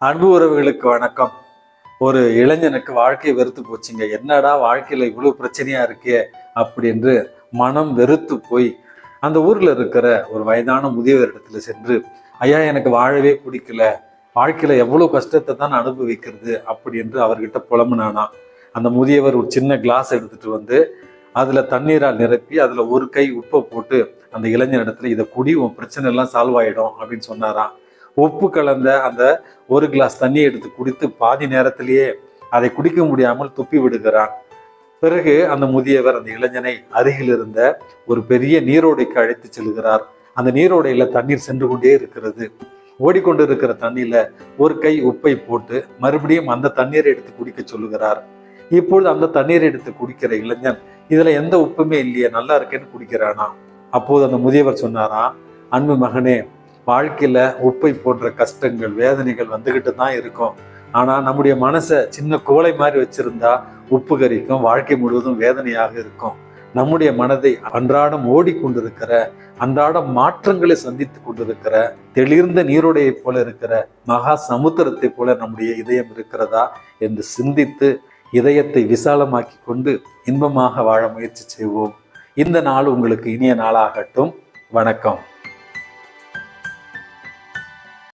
அன்பு உறவுகளுக்கு வணக்கம். ஒரு இளைஞனுக்கு வாழ்க்கை வெறுத்து போச்சுங்க. என்னடா வாழ்க்கையில இவ்வளவு பிரச்சனையா இருக்கே அப்படின்னு மனம் வெறுத்து போய் அந்த ஊர்ல இருக்கிற ஒரு வயதான முதியவர் இடத்துல சென்று, ஐயா எனக்கு வாழவே பிடிக்கல, வாழ்க்கையில எவ்வளவு கஷ்டத்தை தான் அனுபவிக்கிறது அப்படி என்று அவர்கிட்ட புலம்புனானா. அந்த முதியவர் ஒரு சின்ன கிளாஸ் எடுத்துட்டு வந்து அதுல தண்ணீரால் நிரப்பி அதுல ஒரு கை உப்பை போட்டு அந்த இளைஞர் இடத்துல இதை குடி, உன் பிரச்சனை எல்லாம் சால்வ் ஆயிடும் அப்படின்னு சொன்னாராம். உப்பு கலந்த அந்த ஒரு கிளாஸ் தண்ணி எடுத்து குடித்து பாதி நேரத்திலேயே அதை குடிக்க முடியாமல் துப்பி விடுகிறான். பிறகு அந்த முதியவர் அந்த இளைஞனை அருகில் இருந்த ஒரு பெரிய நீரோடைக்கு அழைத்து செல்கிறார். அந்த நீரோடையில தண்ணீர் சென்று கொண்டே இருக்கிறது. ஓடிக்கொண்டு இருக்கிற தண்ணியில ஒரு கை உப்பை போட்டு மறுபடியும் அந்த தண்ணீரை எடுத்து குடிக்க சொல்லுகிறார். இப்பொழுது அந்த தண்ணீரை எடுத்து குடிக்கிற இளைஞன், இதுல எந்த உப்புமே இல்லையே, நல்லா இருக்கேன்னு குடிக்கிறானா. அப்போது அந்த முதியவர் சொன்னாராம், அன்பு மகனே, வாழ்க்கையில உப்பை போன்ற கஷ்டங்கள் வேதனைகள் வந்துகிட்டு தான் இருக்கும். ஆனா நம்முடைய மனசை சின்ன கோலை மாதிரி வச்சிருந்தா உப்பு கரிக்கும், வாழ்க்கை முழுவதும் வேதனையாக இருக்கும். நம்முடைய மனதை அன்றாடம் ஓடிக்கொண்டிருக்கிற, அன்றாடம் மாற்றங்களை சந்தித்து கொண்டிருக்கிற தெளிர்ந்த நீரோடையை போல இருக்கிற மகா சமுத்திரத்தை போல நம்முடைய இதயம் இருக்கிறதா என்று சிந்தித்து இதயத்தை விசாலமாக்கி கொண்டு இன்பமாக வாழ முயற்சி செய்வோம். இந்த நாள் உங்களுக்கு இனிய நாளாகட்டும். வணக்கம்.